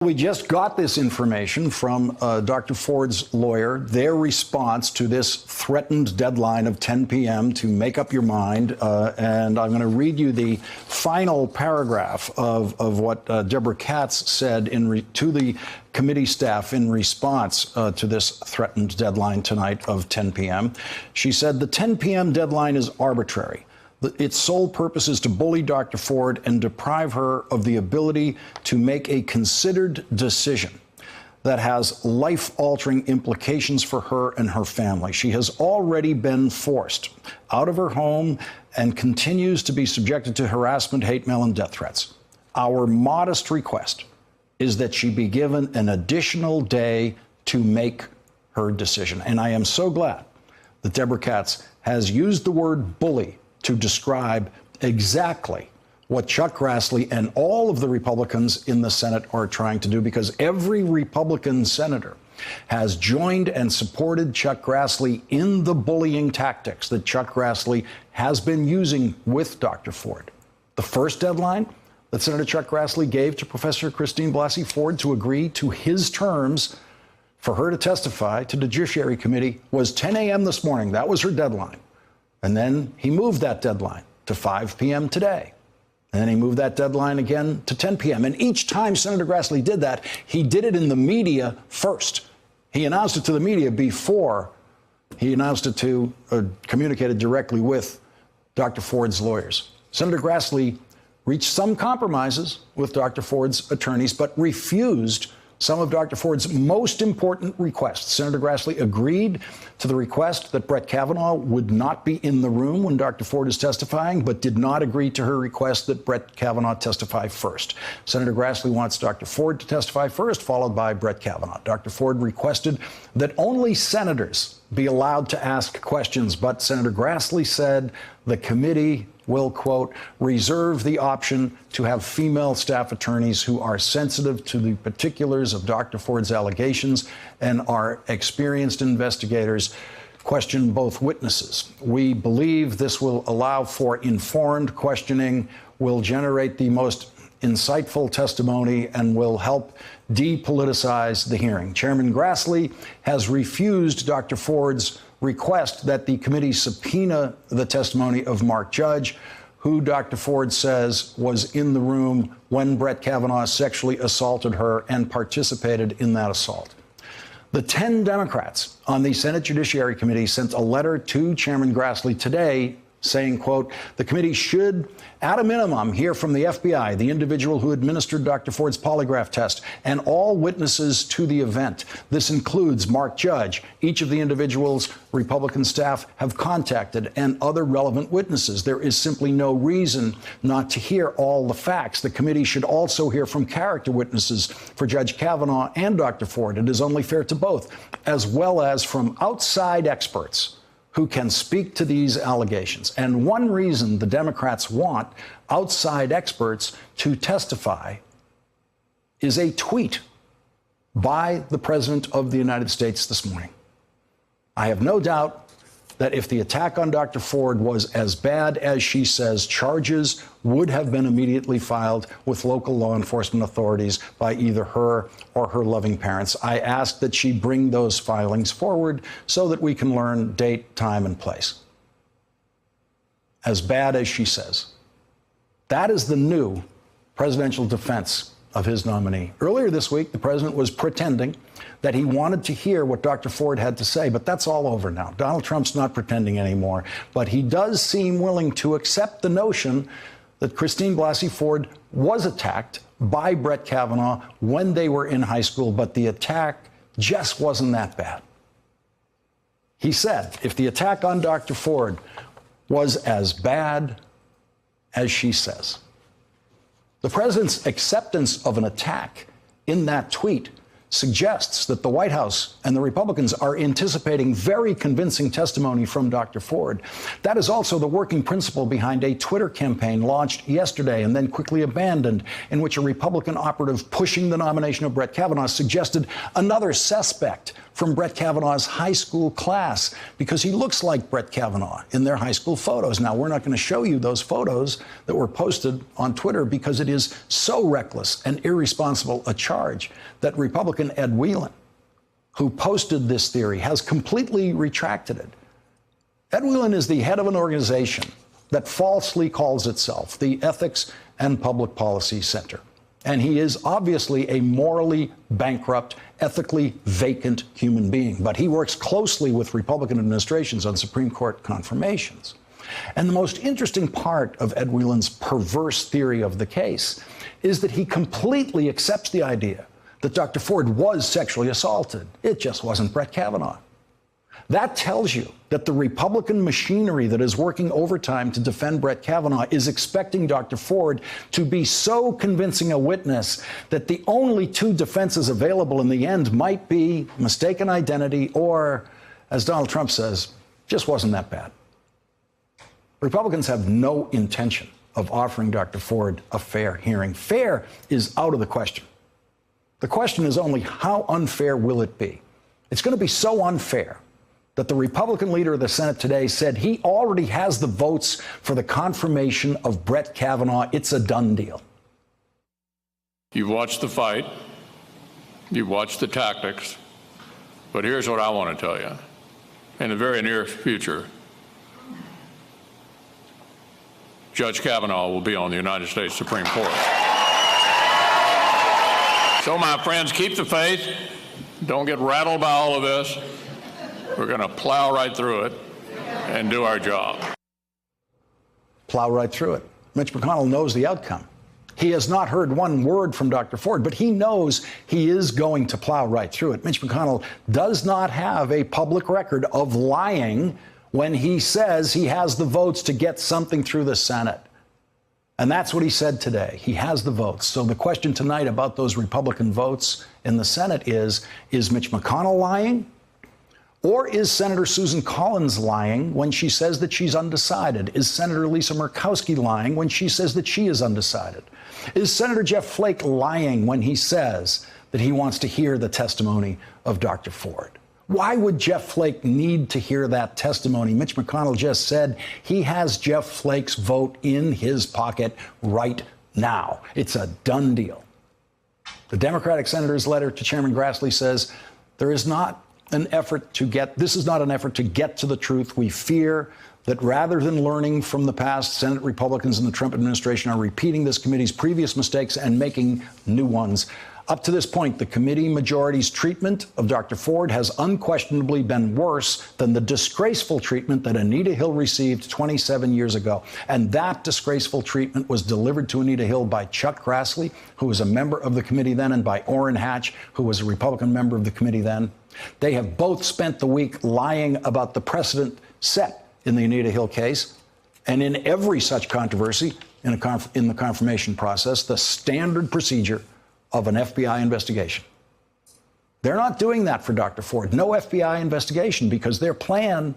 We just got this information from Dr. Ford's lawyer, their response to this threatened deadline of 10 p.m. to make up your mind. And I'm going to read you the final paragraph of what Deborah Katz said to the committee staff in response to this threatened deadline tonight of 10 p.m. She said the 10 p.m. deadline is arbitrary. Its sole purpose is to bully Dr. Ford and deprive her of the ability to make a considered decision that has life-altering implications for her and her family. She has already been forced out of her home and continues to be subjected to harassment, hate mail, and death threats. Our modest request is that she be given an additional day to make her decision. And I am so glad that Deborah Katz has used the word bully to describe exactly what Chuck Grassley and all of the Republicans in the Senate are trying to do, because every Republican senator has joined and supported Chuck Grassley in the bullying tactics that Chuck Grassley has been using with Dr. Ford. The first deadline that Senator Chuck Grassley gave to Professor Christine Blasey Ford to agree to his terms for her to testify to the Judiciary Committee was 10 a.m. this morning. That was her deadline. And then he moved that deadline to 5 p.m. today. And then he moved that deadline again to 10 p.m. And each time Senator Grassley did that, he did it in the media first. He announced it to the media before he announced it to, communicated directly with Dr. Ford's lawyers. Senator Grassley reached some compromises with Dr. Ford's attorneys, but refused some of Dr. Ford's most important requests. Senator Grassley agreed to the request that Brett Kavanaugh would not be in the room when Dr. Ford is testifying, but did not agree to her request that Brett Kavanaugh testify first. Senator Grassley wants Dr. Ford to testify first, followed by Brett Kavanaugh. Dr. Ford requested that only senators be allowed to ask questions, but Senator Grassley said the committee will, quote, reserve the option to have female staff attorneys who are sensitive to the particulars of Dr. Ford's allegations and are experienced investigators question both witnesses. We believe this will allow for informed questioning, will generate the most insightful testimony, and will help depoliticize the hearing. Chairman Grassley has refused Dr. Ford's request that the committee subpoena the testimony of Mark Judge, who Dr. Ford says was in the room when Brett Kavanaugh sexually assaulted her and participated in that assault. The 10 Democrats on the Senate Judiciary Committee sent a letter to Chairman Grassley today saying, quote, the committee should, at a minimum, hear from the FBI, the individual who administered Dr. Ford's polygraph test, and all witnesses to the event. This includes Mark Judge, each of the individuals Republican staff have contacted, and other relevant witnesses. There is simply no reason not to hear all the facts. The committee should also hear from character witnesses for Judge Kavanaugh and Dr. Ford. It is only fair to both, as well as from outside experts who can speak to these allegations. And one reason the Democrats want outside experts to testify is a tweet by the President of the United States this morning. I have no doubt that if the attack on Dr. Ford was as bad as she says, charges would have been immediately filed with local law enforcement authorities by either her or her loving parents. I ask that she bring those filings forward so that we can learn date, time, and place. As bad as she says. That is the new presidential defense of his nominee. Earlier this week, the president was pretending that he wanted to hear what Dr. Ford had to say, but that's all over now. Donald Trump's not pretending anymore, but he does seem willing to accept the notion that Christine Blasey Ford was attacked by Brett Kavanaugh when they were in high school, but the attack just wasn't that bad. He said, if the attack on Dr. Ford was as bad as she says, the president's acceptance of an attack in that tweet suggests that the White House and the Republicans are anticipating very convincing testimony from Dr. Ford. That is also the working principle behind a Twitter campaign launched yesterday and then quickly abandoned, in which a Republican operative pushing the nomination of Brett Kavanaugh suggested another suspect from Brett Kavanaugh's high school class because he looks like Brett Kavanaugh in their high school photos. Now, we're not going to show you those photos that were posted on Twitter because it is so reckless and irresponsible a charge that Republican Ed Whelan, who posted this theory, has completely retracted it. Ed Whelan is the head of an organization that falsely calls itself the Ethics and Public Policy Center. And he is obviously a morally bankrupt, ethically vacant human being. But he works closely with Republican administrations on Supreme Court confirmations. And the most interesting part of Ed Whelan's perverse theory of the case is that he completely accepts the idea that Dr. Ford was sexually assaulted. It just wasn't Brett Kavanaugh. That tells you that the Republican machinery that is working overtime to defend Brett Kavanaugh is expecting Dr. Ford to be so convincing a witness that the only two defenses available in the end might be mistaken identity or, as Donald Trump says, just wasn't that bad. Republicans have no intention of offering Dr. Ford a fair hearing. Fair is out of the question. The question is only how unfair will it be? It's going to be so unfair that the Republican leader of the Senate today said he already has the votes for the confirmation of Brett Kavanaugh. It's a done deal. You've watched the fight. You've watched the tactics. But here's what I want to tell you. In the very near future, Judge Kavanaugh will be on the United States Supreme Court. So, my friends, keep the faith. Don't get rattled by all of this. We're going to plow right through it and do our job. Plow right through it. Mitch McConnell knows the outcome. He has not heard one word from Dr. Ford, but he knows he is going to plow right through it. Mitch McConnell does not have a public record of lying when he says he has the votes to get something through the Senate. And that's what he said today. He has the votes. So the question tonight about those Republican votes in the Senate is Mitch McConnell lying? Or is Senator Susan Collins lying when she says that she's undecided? Is Senator Lisa Murkowski lying when she says that she is undecided? Is Senator Jeff Flake lying when he says that he wants to hear the testimony of Dr. Ford? Why would Jeff Flake need to hear that testimony? Mitch McConnell just said he has Jeff Flake's vote in his pocket right now. It's a done deal. The Democratic senator's letter to Chairman Grassley says there is not an effort to get, this is not an effort to get to the truth. We fear that rather than learning from the past, Senate Republicans and the Trump administration are repeating this committee's previous mistakes and making new ones. Up to this point, the committee majority's treatment of Dr. Ford has unquestionably been worse than the disgraceful treatment that Anita Hill received 27 years ago. And that disgraceful treatment was delivered to Anita Hill by Chuck Grassley, who was a member of the committee then, and by Orrin Hatch, who was a Republican member of the committee then. They have both spent the week lying about the precedent set in the Anita Hill case. And in every such controversy in the confirmation process, the standard procedure of an FBI investigation. They're not doing that for Dr. Ford. No FBI investigation, because their plan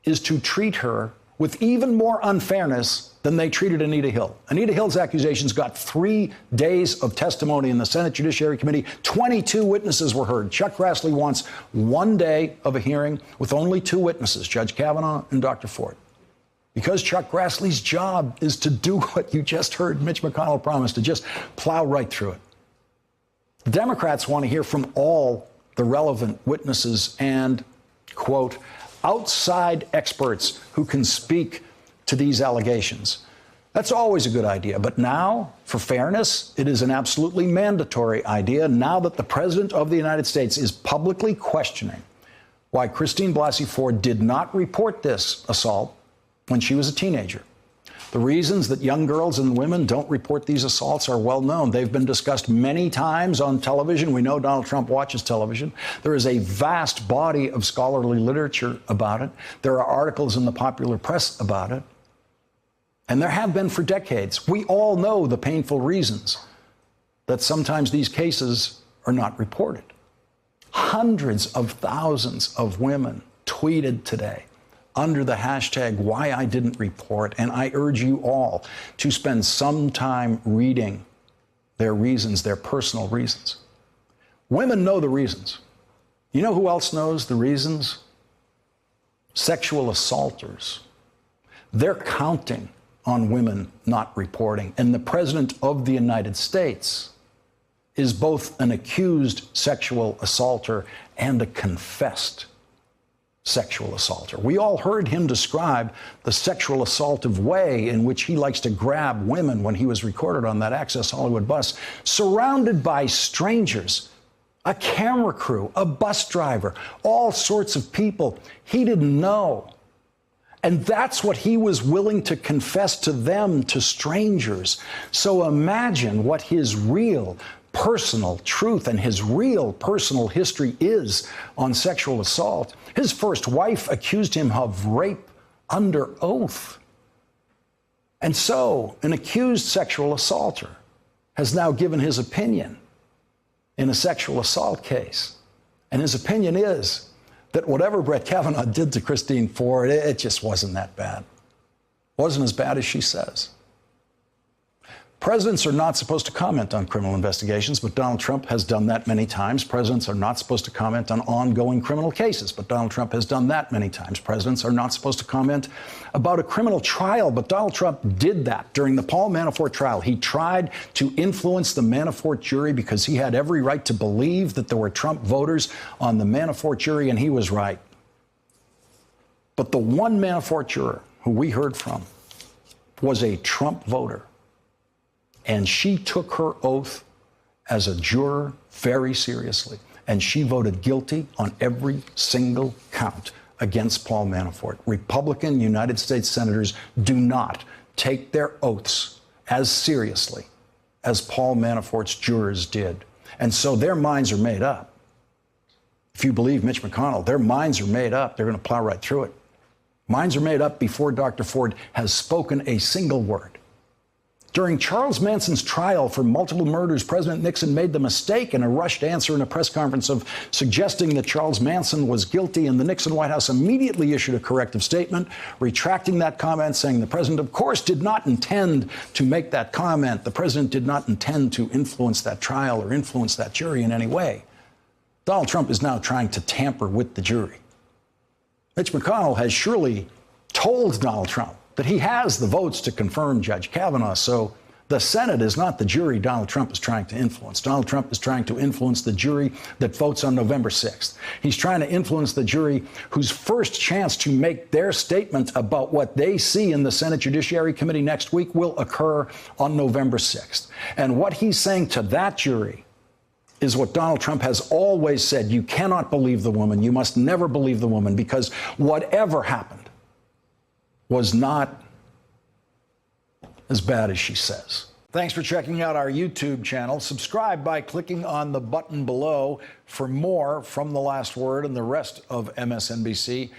is to treat her with even more unfairness than they treated Anita Hill. Anita Hill's accusations got 3 days of testimony in the Senate Judiciary Committee. 22 witnesses were heard. Chuck Grassley wants 1 day of a hearing with only 2 witnesses, Judge Kavanaugh and Dr. Ford. Because Chuck Grassley's job is to do what you just heard Mitch McConnell promise, to just plow right through it. The Democrats want to hear from all the relevant witnesses and, quote, outside experts who can speak to these allegations. That's always a good idea. But now, for fairness, it is an absolutely mandatory idea now that the President of the United States is publicly questioning why Christine Blasey Ford did not report this assault when she was a teenager. The reasons that young girls and women don't report these assaults are well known. They've been discussed many times on television. We know Donald Trump watches television. There is a vast body of scholarly literature about it. There are articles in the popular press about it. And there have been for decades. We all know the painful reasons that sometimes these cases are not reported. Hundreds of thousands of women tweeted today under the hashtag why I didn't report. And I urge you all to spend some time reading their reasons, their personal reasons. Women know the reasons. You know who else knows the reasons? Sexual assaulters. They're counting on women not reporting. And the President of the United States is both an accused sexual assaulter and a confessed sexual assaulter. We all heard him describe the sexual assaultive way in which he likes to grab women when he was recorded on that Access Hollywood bus, surrounded by strangers, a camera crew, a bus driver, all sorts of people he didn't know. And that's what he was willing to confess to them, to strangers. So imagine what his real personal truth and his real personal history is on sexual assault. His first wife accused him of rape under oath. And so an accused sexual assaulter has now given his opinion in a sexual assault case. And his opinion is that whatever Brett Kavanaugh did to Christine Ford, it just wasn't that bad. Wasn't as bad as she says. Presidents are not supposed to comment on criminal investigations, but Donald Trump has done that many times. Presidents are not supposed to comment on ongoing criminal cases, but Donald Trump has done that many times. Presidents are not supposed to comment about a criminal trial, but Donald Trump did that during the Paul Manafort trial. He tried to influence the Manafort jury because he had every right to believe that there were Trump voters on the Manafort jury, and he was right. But the one Manafort juror who we heard from was a Trump voter. And she took her oath as a juror very seriously. And she voted guilty on every single count against Paul Manafort. Republican United States senators do not take their oaths as seriously as Paul Manafort's jurors did. And so their minds are made up. If you believe Mitch McConnell, their minds are made up. They're going to plow right through it. Minds are made up before Dr. Ford has spoken a single word. During Charles Manson's trial for multiple murders, President Nixon made the mistake in a rushed answer in a press conference of suggesting that Charles Manson was guilty, and the Nixon White House immediately issued a corrective statement, retracting that comment, saying the president, of course, did not intend to make that comment. The president did not intend to influence that trial or influence that jury in any way. Donald Trump is now trying to tamper with the jury. Mitch McConnell has surely told Donald Trump that he has the votes to confirm Judge Kavanaugh. So the Senate is not the jury Donald Trump is trying to influence. Donald Trump is trying to influence the jury that votes on November 6th. He's trying to influence the jury whose first chance to make their statement about what they see in the Senate Judiciary Committee next week will occur on November 6th. And what he's saying to that jury is what Donald Trump has always said. You cannot believe the woman. You must never believe the woman, because whatever happened was not as bad as she says. Thanks for checking out our YouTube channel. Subscribe by clicking on the button below for more from The Last Word and the rest of MSNBC.